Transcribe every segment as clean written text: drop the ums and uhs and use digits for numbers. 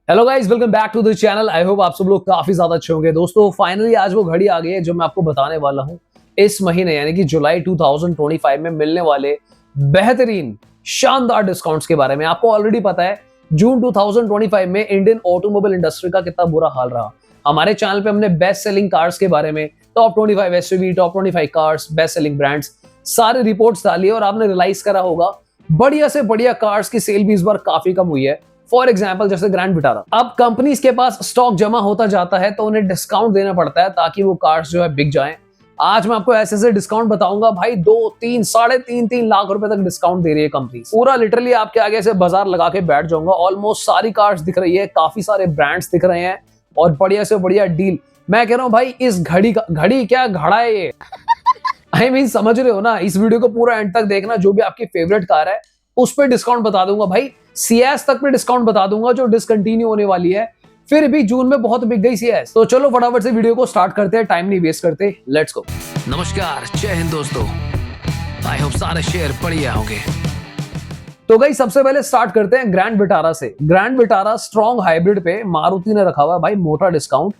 Hello guys, welcome back to the channel. I hope आप सब लोग काफी ज्यादा अच्छे होंगे। दोस्तों फाइनली आज वो घड़ी आ गई है जो मैं आपको बताने वाला हूं। इस महीने यानी कि जुलाई 2025 में मिलने वाले बेहतरीन शानदार डिस्काउंट्स के बारे में। आपको ऑलरेडी पता है जून 2025 में इंडियन ऑटोमोबाइल इंडस्ट्री का कितना बुरा हाल रहा। हमारे चैनल पे हमने बेस्ट सेलिंग कार्स के बारे में, top 25 SUV, top 25 cars, best selling brands, सारे रिपोर्ट्स डाली और आपने रियलाइज करा होगा बढ़िया से बढ़िया कार्स की सेल भी इस बार काफी कम हुई है। फॉर एग्जाम्पल जैसे ग्रैंड विटारा। अब कंपनीज के पास स्टॉक जमा होता जाता है तो उन्हें डिस्काउंट देना पड़ता है ताकि वो कार्स जो है बिक जाएं। आज मैं आपको ऐसे ऐसे डिस्काउंट बताऊंगा भाई, 2-3 3.5 लाख रुपए तक डिस्काउंट दे रही है कंपनी। पूरा लिटरली आपके आगे से बाजार लगा के बैठ जाऊंगा। ऑलमोस्ट सारी कार्स दिख रही है, काफी सारे ब्रांड्स दिख रहे हैं और बढ़िया से बढ़िया डील। मैं कह रहा हूँ भाई, इस घड़ी क्या घड़ा है ये। आई मीन समझ रहे हो ना। इस वीडियो को पूरा एंड तक देखना। जो भी आपकी फेवरेट कार है उस पर डिस्काउंट बता दूंगा भाई। सीएस तक पे डिस्काउंट बता दूंगा जो डिसकंटिन्यू होने वाली है। फिर भी जून में बहुत बिक गई सीएस। तो चलो फटाफट से वीडियो को स्टार्ट करते हैं, टाइम नहीं वेस्ट करते, लेट्स गो। नमस्कार, जय हिंद दोस्तों। आई होप सारे शेयर बढ़िया होंगे। तो गाइस सबसे पहले स्टार्ट करते हैं ग्रैंड विटारा से। ग्रैंड विटारा स्ट्रॉन्ग हाइब्रिड पे मारुति ने रखा हुआ है भाई मोटा डिस्काउंट।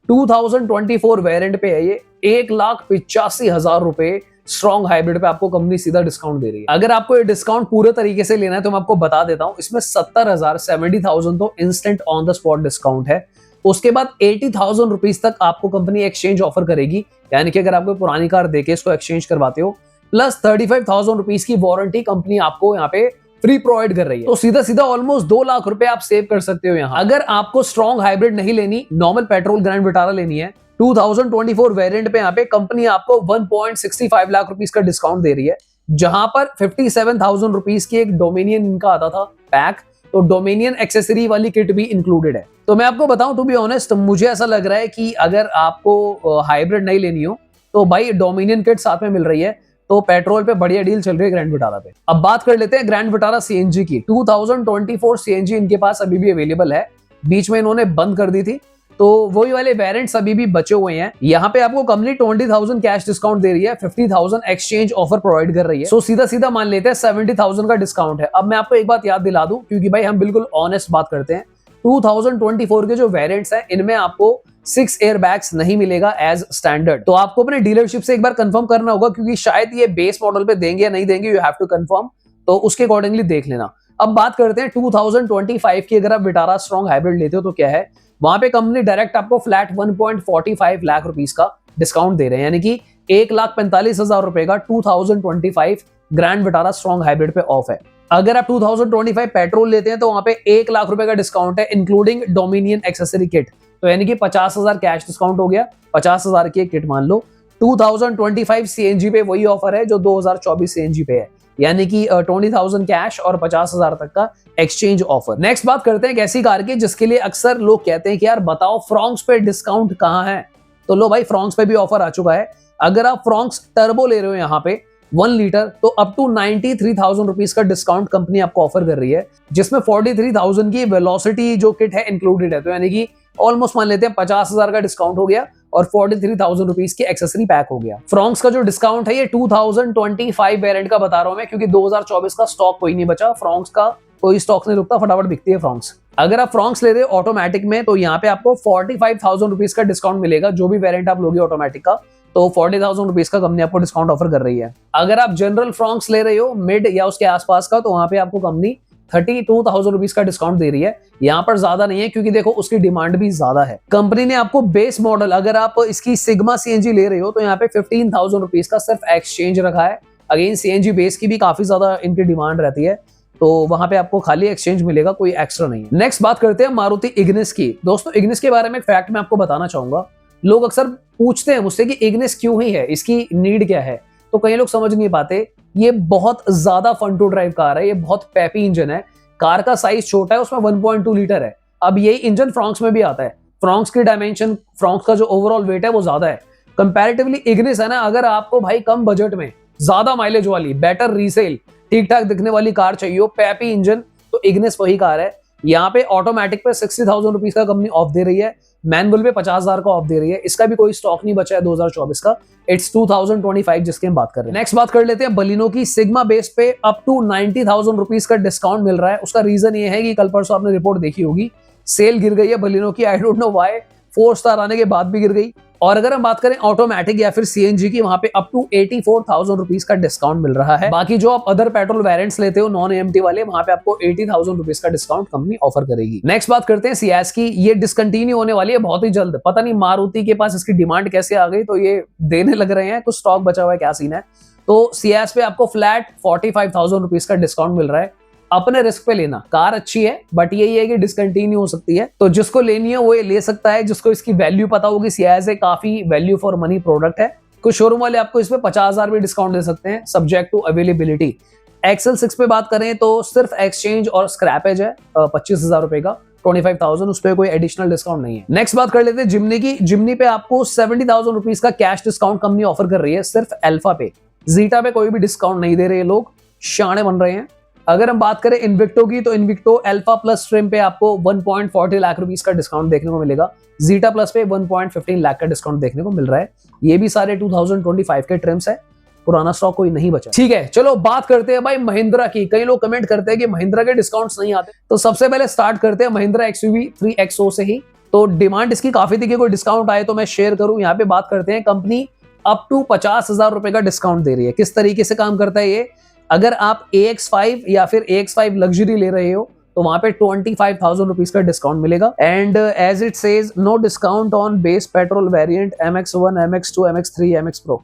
2024 वेरिएंट पे है ये। 1,85,000 रुपए स्ट्रॉन्ग हाइब्रिड पे आपको कंपनी सीधा डिस्काउंट दे रही है। अगर आपको ये डिस्काउंट पूरे तरीके से लेना है तो मैं आपको बता देता हूं, इसमें 70,000 तो instant on the spot discount है। उसके बाद 80,000 रुपीज तक आपको कंपनी एक्सचेंज ऑफर करेगी, यानी कि अगर आपको पुरानी कार देके इसको एक्सचेंज करवाते हो, प्लस 35,000 रुपीज की वारंटी कंपनी आपको यहाँ पे फ्री प्रोवाइड कर रही है। तो सीधा सीधा ऑलमोस्ट 2 लाख रुपए आप सेव कर सकते हो यहाँ। अगर आपको स्ट्रॉन्ग हाइब्रिड नहीं लेनी, नॉर्मल पेट्रोल ग्रैंड विटारा लेनी है, 2024 वेरिएंट पे यहाँ पे कंपनी आपको 1.65 लाख रुपीस का डिस्काउंट दे रही है, जहां पर 57,000 रुपीस की एक डोमिनियन इनका आता था पैक। तो डोमिनियन एक्सेसरी वाली किट भी इंक्लूडेड है। तो मैं आपको बताऊं, टू बी ऑनेस्ट, मुझे ऐसा लग रहा है कि अगर आपको हाइब्रिड नहीं लेनी हो तो भाई डोमिनियन किट साथ में मिल रही है। तो पेट्रोल पे बढ़िया डील चल रही है ग्रैंड विटारा पे। अब बात कर लेते हैं ग्रैंड विटारा सीएनजी की। 2024 सीएनजी इनके पास अभी भी अवेलेबल है, बीच में इन्होंने बंद कर दी थी। तो वही वाले वेरिएंट्स अभी भी बचे हुए हैं। यहाँ पे आपको कंपनी 20,000 कैश डिस्काउंट दे रही है, 50,000 एक्सचेंज ऑफर प्रोवाइड कर रही है। सो सीधा सीधा मान लेते हैं 70,000 का डिस्काउंट है। अब मैं आपको एक बात याद दिला दूं, क्योंकि भाई हम बिल्कुल ऑनेस्ट बात करते हैं। 2024 के जो वेरिएंट्स हैं इनमें आपको 6 एयर बैग्स नहीं मिलेगा एज स्टैंडर्ड। तो आपको अपने डीलरशिप से एक बार कंफर्म करना होगा, क्योंकि शायद ये बेस मॉडल पे देंगे या नहीं देंगे, यू हैव टू कंफर्म। तो उसके अकॉर्डिंगली देख लेना। अब बात करते हैं 2025 की। अगर आप विटारा स्ट्रॉन्ग हाइब्रिड लेते हो तो क्या है, वहां पे कंपनी डायरेक्ट आपको फ्लैट 1.45 लाख रुपीस का डिस्काउंट दे रहे हैं, यानी कि 1,45,000 रुपए का 2025 ग्रैंड विटारा स्ट्रॉन्ग हाइब्रिड पे ऑफ है। अगर आप 2025 पेट्रोल लेते हैं तो वहां पे 1 लाख रुपए का डिस्काउंट है, इंक्लूडिंग डोमिनियन एक्सेसरी किट। तो यानी कि 50,000 कैश डिस्काउंट हो गया, 50,000 की एक किट मान लो। 2025 सीएनजी पे वही ऑफर है जो 2024 सीएनजी पे है, यानी कि 20,000 कैश और 50,000 तक का एक्सचेंज ऑफर। नेक्स्ट बात करते हैं एक ऐसी कार की जिसके लिए अक्सर लोग कहते हैं कि यार बताओ फ्रॉन्क्स पे डिस्काउंट कहां है। तो लो भाई, फ्रॉन्क्स पे भी ऑफर आ चुका है। अगर आप फ्रॉन्क्स टर्बो ले रहे हो यहाँ पे 1 लीटर, तो अप टू 93,000 रुपीज का डिस्काउंट कंपनी आपको ऑफर कर रही है, जिसमें 43,000 की वेलोसिटी जो किट है इंक्लूडेड है। तो यानी कि ऑलमोस्ट मान लेते हैं 50,000 का डिस्काउंट हो गया और 43,000 रुपीज की एक्सेसरी पैक हो गया। फ्रॉन्क्स का जो डिस्काउंट है ये 2025 वेरिएंट का बता रहा हूं मैं, क्योंकि 2024 का स्टॉक कोई नहीं बचा। फ्रॉन्क्स का कोई स्टॉक नहीं रुकता, फटाफट बिकती है फ्रॉन्क्स। अगर आप फ्रॉन्क्स ले रहे हो ऑटोमेटिक में तो यहाँ पे आपको 45,000 रुपीज का डिस्काउंट मिलेगा। जो भी वेरिएंट आप लोगे ऑटोमेटिक का, तो 40,000 रुपीज का कंपनी आपको डिस्काउंट ऑफर कर रही है। अगर आप जनरल फ्रॉन्क्स ले रहे हो मिड या उसके आसपास का, तो वहां पे आपको कंपनी 32,000 रुपीज का डिस्काउंट दे रही है। यहाँ पर ज्यादा नहीं है क्योंकि देखो उसकी डिमांड भी ज्यादा है। कंपनी ने आपको बेस मॉडल, अगर आप इसकी सिग्मा सीएनजी ले रहे हो तो यहाँ पे 15,000 रुपीज का सिर्फ एक्सचेंज रखा है। अगेन सीएनजी बेस की भी काफी ज्यादा इनकी डिमांड रहती है, तो वहां पे आपको खाली एक्सचेंज मिलेगा, कोई एक्स्ट्रा नहीं है। नेक्स्ट बात करते हैं मारुति इग्निस की। दोस्तों इग्निस के बारे में एक फैक्ट मैं आपको बताना चाहूंगा। लोग अक्सर पूछते हैं मुझसे कि इग्निस क्यों ही है, इसकी नीड क्या है। तो कई लोग समझ नहीं पाते। ये बहुत ज्यादा फन टू ड्राइव कार है, ये बहुत पैपी इंजन है। कार का साइज छोटा है, उसमें 1.2 लीटर है। अब यही इंजन फ्रॉन्क्स में भी आता है। फ्रॉन्क्स की डायमेंशन, फ्रॉन्क्स का जो ओवरऑल वेट है वो ज्यादा है कंपैरेटिवली। इग्निस है ना, अगर आपको भाई कम बजट में ज्यादा माइलेज वाली, बेटर रीसेल, ठीक ठाक दिखने वाली कार चाहिए, पैपी इंजन, तो इग्निस वही कार है। यहाँ पे ऑटोमेटिक पे 60,000 रुपीज का कंपनी ऑफ दे रही है, मैनुअल पे 50,000 का ऑफ दे रही है। इसका भी कोई स्टॉक नहीं बचा है 2024 का। इट्स 2025 जिसकी हम बात कर रहे हैं। नेक्स्ट बात कर लेते हैं बलिनो की। सिग्मा बेस पे अप टू 90,000 रुपीज का डिस्काउंट मिल रहा है। उसका रीजन ये है कि कल परसों आपने रिपोर्ट देखी होगी सेल गिर गई है बलिनो की, I don't know why, 4 star आने के बाद भी गिर गई। और अगर हम बात करें ऑटोमेटिक या फिर सीएनजी की, वहां पे अप टू 84,000 रुपीज का डिस्काउंट मिल रहा है। बाकी जो आप अदर पेट्रोल वेरिएंट्स लेते हो नॉन एएमटी वाले, वहां पे आपको 80,000 रुपीज का डिस्काउंट कंपनी ऑफर करेगी। नेक्स्ट बात करते हैं सियाज की। ये डिसकंटिन्यू होने वाली है बहुत ही जल्द, पता नहीं मारुति के पास इसकी डिमांड कैसे आ गई तो ये देने लग रहे हैं, कुछ स्टॉक बचा हुआ है, क्या सीन है। तो सियाज पे आपको फ्लैट 45,000 रुपीज का डिस्काउंट मिल रहा है। अपने रिस्क पे लेना, कार अच्छी है बट यही है कि डिसकंटिन्यू हो सकती है, तो जिसको लेनी है वो ये ले सकता है, जिसको इसकी वैल्यू पता होगी। सियाज है, काफी वैल्यू फॉर मनी प्रोडक्ट है। कुछ शोरूम वाले आपको इसमें 50,000 भी डिस्काउंट दे सकते हैं, सब्जेक्ट टू अवेलेबिलिटी। एक्सेल 6 पे बात करें तो सिर्फ एक्सचेंज और स्क्रैपेज है 25,000 रुपए का, 25,000, उस पर कोई एडिशनल डिस्काउंट नहीं है। नेक्स्ट बात कर लेते हैं जिमनी की। जिमनी पे आपको 70,000 रुपीज का कैश डिस्काउंट कंपनी ऑफर कर रही है सिर्फ अल्फा पे। जीटा पे कोई भी डिस्काउंट नहीं दे रहे हैं, लोग शाणे बन रहे हैं। अगर हम बात करें इन्विक्टो की, तो इन्विक्टो अल्फा प्लस ट्रिम पे आपको 1.40 लाख रुपीस का डिस्काउंट देखने को मिलेगा। जीटा प्लस पे 1.15 लाख का डिस्काउंट देखने को मिल रहा है। ये भी सारे 2025 के ट्रिम्स है, पुराना स्टॉक कोई नहीं बचा। ठीक है, चलो बात करते हैं भाई महिंद्रा की। कई लोग कमेंट करते हैं कि महिंद्रा के डिस्काउंट्स नहीं आते, तो सबसे पहले स्टार्ट करते हैं महिंद्रा XUV 3XO से ही। तो डिमांड इसकी काफी थी कि कोई डिस्काउंट आए तो मैं शेयर करूं। यहाँ पे बात करते हैं, कंपनी अप टू 50,000 रुपए का डिस्काउंट दे रही है। किस तरीके से काम करता है ये, अगर आप AX5 या फिर AX5 लग्जरी ले रहे हो तो वहां पे 25,000 रुपीज का डिस्काउंट मिलेगा। And as it says, no discount on base petrol variant MX1, MX2, MX3, MX Pro।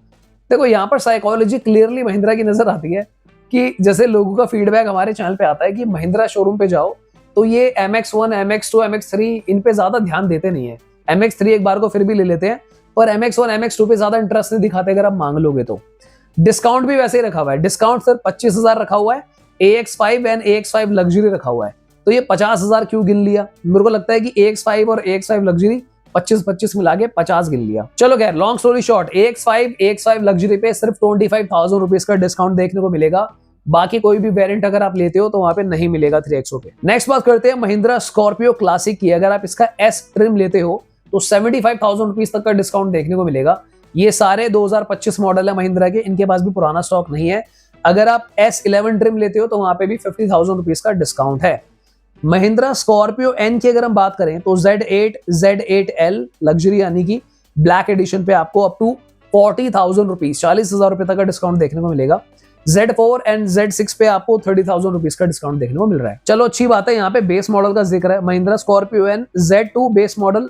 देखो यहाँ पर साइकोलॉजी क्लियरली महिंद्रा की नजर आती है कि जैसे लोगों का फीडबैक हमारे चैनल पे आता है कि महिंद्रा शोरूम पे जाओ तो ये MX1, MX2, MX3 इन पे ज्यादा ध्यान देते नहीं है। MX3 एक बार को फिर भी ले लेते हैं, पर MX1, MX2 पे ज्यादा इंटरेस्ट नहीं दिखाते अगर आप मांग लोगे तो। डिस्काउंट भी वैसे ही रखा हुआ है, डिस्काउंट सिर्फ 25,000 रखा हुआ है। AX5 एंड AX5 लग्जरी रखा हुआ है, तो ये 50,000 क्यों गिन लिया? मेरे को लगता है कि AX5 और AX5 लग्जरी 25-25 मिला के 50 गिन लिया। चलो खैर, long story short, AX5 luxury पे सिर्फ 25,000 रुपीज का डिस्काउंट देखने को मिलेगा। बाकी कोई भी वेरिएंट अगर आप लेते हो तो वहां पे नहीं मिलेगा 3XO पे। नेक्स्ट बात करते हैं महिंद्रा स्कॉर्पियो क्लासिक की। अगर आप इसका S ट्रिम लेते हो तो 75,000 रुपीज तक का डिस्काउंट देखने को मिलेगा। ये सारे 2025 मॉडल है महिंद्रा के, इनके पास भी पुराना स्टॉक नहीं है। अगर आप S11 ट्रिम लेते हो तो वहां पे भी 50,000 रुपीज का डिस्काउंट है। महिंद्रा स्कॉर्पियो N की अगर हम बात करें तो Z8, Z8L लग्जरी यानी कि ब्लैक एडिशन पे आपको अप टू 40,000 रुपीज, 40,000 रुपए तक का डिस्काउंट देखने को मिलेगा। Z4 एंड Z6 पे आपको 30,000 रुपीज का डिस्काउंट देखने को मिल रहा है। चलो अच्छी बात है, यहाँ पे बेस मॉडल का जिक्र है। Mahindra Scorpio N Z2 base model,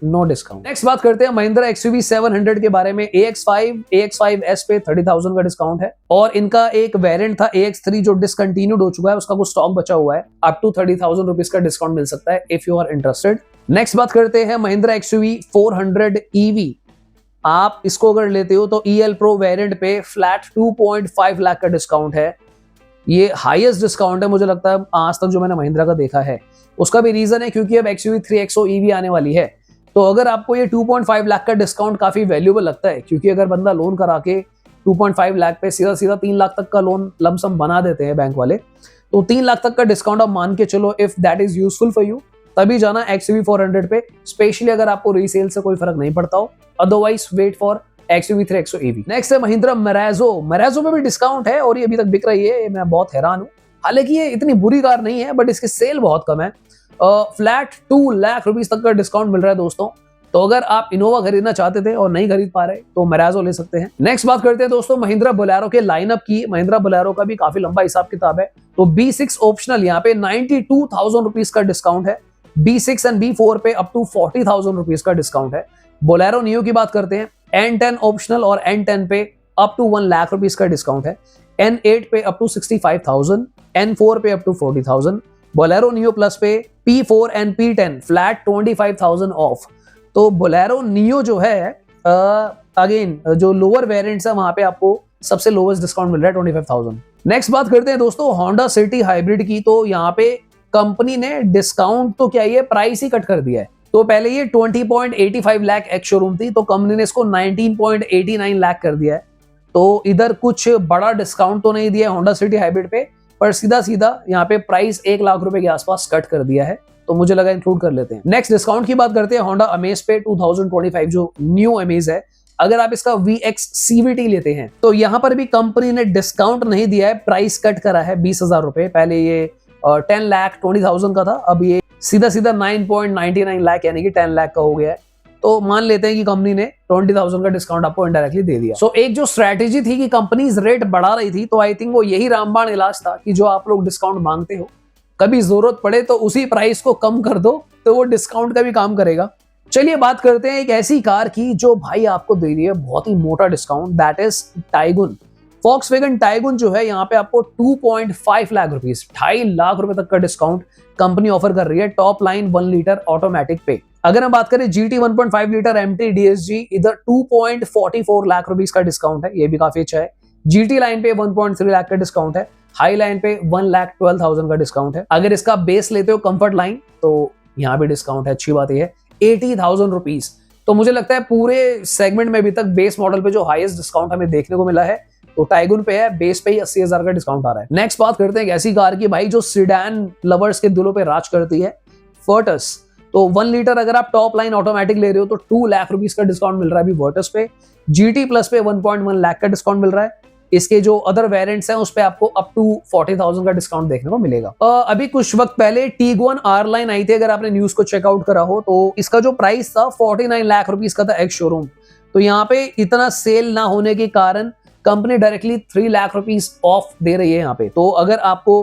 no discount. Next बात करते हैं महिंद्रा XUV 700 के बारे में। AX5S पे 30,000 का डिस्काउंट है, और इनका एक वेरिएंट था AX3 जो डिसकंटिन्यूड हो चुका है, उसका कुछ स्टॉक बचा हुआ है। अप टू 30,000 रुपीज का डिस्काउंट मिल सकता है if you are interested. Next बात करते हैं महिंद्रा XUV 400 EV। आप इसको अगर लेते हो तो EL Pro वेरिएंट पे फ्लैट 2.5 लाख का डिस्काउंट है। ये हाईएस्ट डिस्काउंट है मुझे लगता है आज तक जो मैंने महिंद्रा का देखा है। उसका भी रीजन है क्योंकि अब XUV 3XO EV आने वाली है, तो अगर आपको ये 2.5 लाख का डिस्काउंट काफी वैल्यूएबल लगता है, क्योंकि अगर बंदा लोन करा के 2.5 लाख पे सीधा 3 लाख तक का लोन लमसम बना देते हैं बैंक वाले, तो 3 लाख तक का डिस्काउंट आप मान के चलो, if that is useful for you, तभी जाना XUV 400 पे, स्पेशली अगर आपको रीसेल से कोई फर्क नहीं पड़ता हो। Otherwise wait for XUV 3XO EV। Next है महिंद्रा मराजो में भी डिस्काउंट है और ये अभी तक बिक रही है, मैं बहुत हैरान हूँ। हालांकि ये इतनी बुरी कार नहीं है बट इसकी सेल बहुत कम है। फ्लैट 2 लाख रुपीज तक का डिस्काउंट मिल रहा है दोस्तों। तो अगर आप इनोवा खरीदना चाहते थे और नहीं खरीद पा रहे तो मराजो ले सकते हैं। नेक्स्ट बात करते हैं दोस्तों महिंद्रा बोलेरो के लाइनअप की। महिंद्रा बोलेरो का भी काफी लंबा हिसाब किताब है। तो B6 ऑप्शनल यहाँ पे 92,000 रुपीज का डिस्काउंट है। B6 एंड B4 पे अप टू 40,000 रुपीज का डिस्काउंट है। बोलेरो नियो की बात करते हैं, N10 ऑप्शनल और N10 पे अप टू 1 लाख रुपीज का डिस्काउंट है। N8 पे अप टू 65,000, N4 पे up to 40,000। Bolero Neo plus पे P4 and P10 flat 25,000 off. तो बोलेरो नियो जो है अगेन जो लोअर वेरिएंट्स है वहां पे आपको सबसे लोवेस्ट डिस्काउंट मिल रहा है 25,000। नेक्स्ट बात करते हैं दोस्तों होंडा सिटी हाइब्रिड की। तो यहाँ पे कंपनी ने डिस्काउंट तो क्या ये प्राइस ही कट कर दिया है। तो पहले ये 20.85 लाख एक्स शोरूम थी, तो कंपनी ने इसको 19.89 लाख कर दिया है। तो इधर कुछ बड़ा डिस्काउंट तो नहीं दिया होंडा सिटी हाइब्रिड पे, पर सीधा सीधा यहाँ पे प्राइस 1 लाख रुपए के आसपास कट कर दिया है, तो मुझे लगा इंक्लूड कर लेते हैं। नेक्स्ट डिस्काउंट की बात करते हैं होंडा अमेज पे 2025 जो न्यू अमेज है। अगर आप इसका VX CVT लेते हैं तो यहाँ पर भी कंपनी ने डिस्काउंट नहीं दिया है, प्राइस कट करा है 20,000 रुपए। पहले ये 10,20,000 का था, अब ये सीधा सीधा 9.99 लाख यानी कि 10 लाख का हो गया है। तो मान लेते हैं कि कंपनी ने 20,000 का डिस्काउंट आपको इनडायरेक्टली दे दिया। सो एक जो स्ट्रैटेजी थी कि कंपनीज रेट बढ़ा रही थी, तो आई थिंक वो यही रामबाण इलाज था कि जो आप लोग डिस्काउंट मांगते हो, कभी जरूरत पड़े तो उसी प्राइस को कम कर दो, तो वो डिस्काउंट का भी काम करेगा। चलिए बात करते हैं एक ऐसी कार की जो भाई आपको दे रही है बहुत ही मोटा discount, that is Tiguan. Volkswagen Tiguan जो है यहाँ पे आपको 2.5 लाख रुपीस, 2.5 लाख रुपए तक का डिस्काउंट कंपनी ऑफर कर रही है टॉप लाइन 1 लीटर ऑटोमेटिक पे। अगर हम बात करें GT 1.5 लीटर MT DSG, इधर 2.44 लाख रुपीस का डिस्काउंट है, ये भी काफी अच्छा है। GT लाइन पे 1.3 लाख का डिस्काउंट है, हाई लाइन पे 1,12,000 का डिस्काउंट है। अगर इसका बेस लेते हो कंफर्ट लाइन तो यहाँ पे डिस्काउंट है, अच्छी बात यह है 80,000 रुपीज। तो मुझे लगता है पूरे सेगमेंट में अभी तक बेस मॉडल पे जो हाईएस्ट डिस्काउंट हमें देखने को मिला है तो टाइगुन पे है, बेस पे ही 80,000 का डिस्काउंट आ रहा है। नेक्स्ट बात करते हैं एक ऐसी कार की भाई जो सिडान लवर्स के दिलों पे राज करती है, वर्टस। तो 1 लीटर अगर आप टॉप लाइन ऑटोमेटिक ले रहे हो तो 2 लाख रुपीस का डिस्काउंट मिल रहा है अभी वर्टस पे। GT प्लस पे 1.1 लाख का डिस्काउंट मिल रहा है। इसके जो अदर वेरिएंट्स हैं उस पे आपको अप टू 40,000 का डिस्काउंट देखने को मिलेगा। अभी कुछ वक्त पहले टीगुआन आर लाइन आई थी, अगर आपने न्यूज को चेकआउट करा हो तो इसका जो प्राइस था 49 लाख रुपीस का था एक्स शोरूम। तो यहाँ पे इतना सेल ना होने के कारण company directly 3 lakh rupees off दे रही है यहाँ पे। तो अगर आपको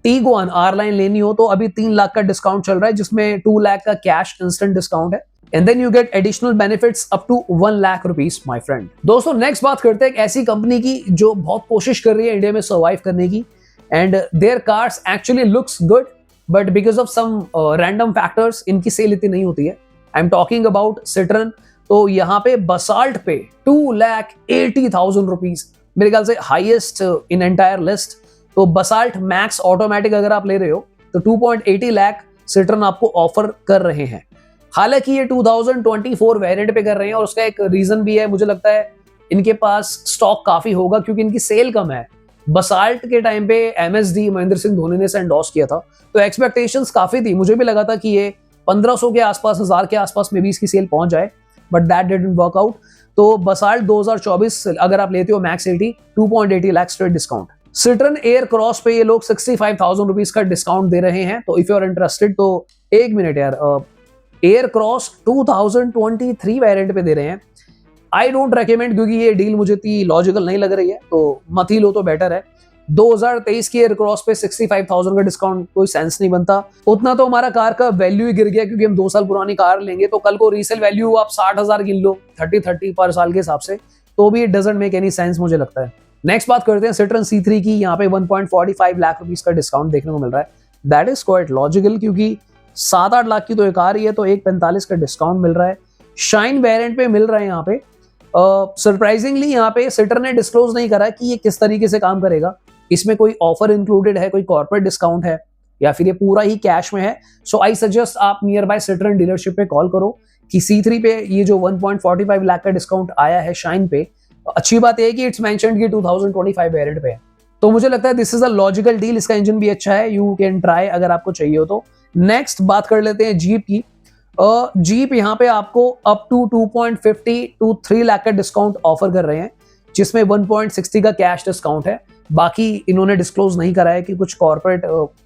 टीगुआन आर लाइन लेनी हो तो अभी 3 लाख का डिस्काउंट चल रहा है, जिसमें 2 लाख का कैश इंस्टेंट डिस्काउंट है, and then you get additional benefits up to 1 lakh rupees my friend. दोस्तों नेक्स्ट बात करते हैं एक ऐसी कंपनी की जो बहुत कोशिश कर रही है इंडिया में सर्वाइव करने की, and their cars actually looks good but because of some random factors इनकी सेल इतनी नहीं होती है। I am talking about Citroen. तो यहाँ पे बसाल्ट पे 2,80,000 रुपीज, मेरे ख्याल से हाईएस्ट इन एंटायर लिस्ट। तो बसाल्ट मैक्स ऑटोमेटिक अगर आप ले रहे हो तो 2.80 लाख सिट्रन आपको ऑफर कर रहे हैं। हालांकि ये 2024 वेरिएंट पे कर रहे हैं और उसका एक रीजन भी है, मुझे लगता है इनके पास स्टॉक काफी होगा क्योंकि इनकी सेल कम है। बसाल्ट के टाइम पे MSD महेंद्र सिंह धोनी ने इसे एंडोर्स किया था, तो एक्सपेक्टेशंस काफी थी। मुझे भी लगा था कि ये 1500 के आसपास, 1000 के आसपास में भी इसकी सेल पहुंच जाए, but that didn't work out. तो बसाल्ट 2024 अगर आप लेते हो max 80, 2.80 lakh straight discount. सिट्रन air cross पे ये लोग 65,000 रुपीज का डिस्काउंट दे रहे हैं। तो इफ यू आर इंटरेस्टेड तो एक मिनट यार, एयर क्रॉस 2023 वेरिएंट पे दे रहे हैं। आई डोंट रेकमेंड क्योंकि ये डील मुझे इतनी लॉजिकल नहीं लग रही है, तो मत ही लो तो बेटर है। 2023 की एयर क्रॉस पे 65,000 का डिस्काउंट कोई सेंस नहीं बनता। उतना तो हमारा कार का वैल्यू ही गिर गया क्योंकि हम 2 साल पुरानी कार लेंगे तो कल को रीसेल वैल्यू आप 60,000 गिन लो 30 पर साल के हिसाब से, तो भी it doesn't make any sense मुझे लगता है। नेक्स्ट बात करते हैं सिट्रन C3 की। यहाँ पे 1.45 लाख रुपीस का डिस्काउंट देखने को मिल रहा है। दैट इज क्वाइट लॉजिकल क्योंकि 7-8 लाख की तो एक आ रही है, तो 1.45 का डिस्काउंट मिल रहा है। शाइन वेरिएंट पे मिल रहा है यहाँ पे। सरप्राइजिंगली यहाँ पे सिट्रन ने डिस्क्लोज नहीं करा कि ये किस तरीके से काम करेगा, इसमें कोई ऑफर इंक्लूडेड है, कोई कॉर्पोरेट डिस्काउंट है या फिर ये पूरा ही कैश में है। सो आई सजेस्ट आप नियर बाय सिट्रन डीलरशिप पे कॉल करो कि C3 पे ये जो 1.45 लाख का डिस्काउंट आया है शाइन पे, अच्छी बात है कि इट्स मेंशन्ड कि 2025 वेरिएंट पे है। तो मुझे लगता है this is a logical deal. इसका इंजन भी अच्छा है, यू कैन ट्राई अगर आपको चाहिए हो तो। नेक्स्ट बात कर लेते हैं जीप की। जीप यहाँ पे आपको अप टू 2.50 to 3 लाख का डिस्काउंट ऑफर कर रहे हैं, जिसमें 1.60 का कैश डिस्काउंट है। बाकी इन्होंने डिस्क्लोज नहीं करा है कि कुछ कॉर्पोरेट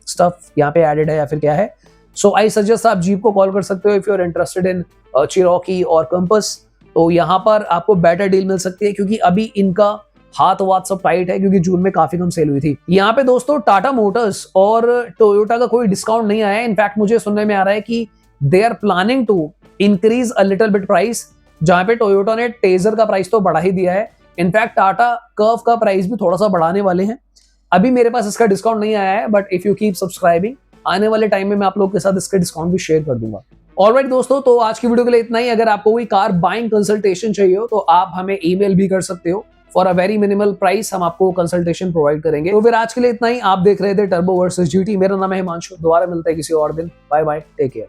स्टफ यहाँ पे एडेड है या फिर क्या है। सो आई सजेस्ट आप जीप को कॉल कर सकते हो if you are interested in Cherokee और कंपस। तो यहाँ पर आपको बेटर डील मिल सकती है क्योंकि अभी इनका हाथ वाथ सब टाइट है क्योंकि जून में काफी कम सेल हुई थी। यहाँ पे दोस्तों टाटा मोटर्स और टोयोटा का कोई डिस्काउंट नहीं आया है। इनफैक्ट मुझे सुनने में आ रहा है कि they are planning to increase a little bit price, जहां पे टोयोटा ने टेजर का प्राइस तो बढ़ा ही दिया है। इनफैक्ट टाटा कर्व का प्राइस भी थोड़ा सा बढ़ाने वाले हैं। अभी मेरे पास इसका डिस्काउंट नहीं आया है, but if you keep subscribing आने वाले टाइम में मैं आप लोगों के साथ इसका डिस्काउंट भी शेयर कर दूंगा। ऑलराइट दोस्तों, तो आज की वीडियो के लिए इतना ही। अगर आपको कोई कार बाइंग कंसल्टेशन चाहिए हो तो आप हमें ईमेल भी कर सकते हो। For a very minimal price हम आपको कंसल्टेशन प्रोवाइड करेंगे। तो फिर आज के लिए इतना ही। आप देख रहे थे टर्बो वर्सेस जीटी। मेरा नाम है हिमांशु। दोबारा मिलता है किसी और दिन। Bye bye, take care.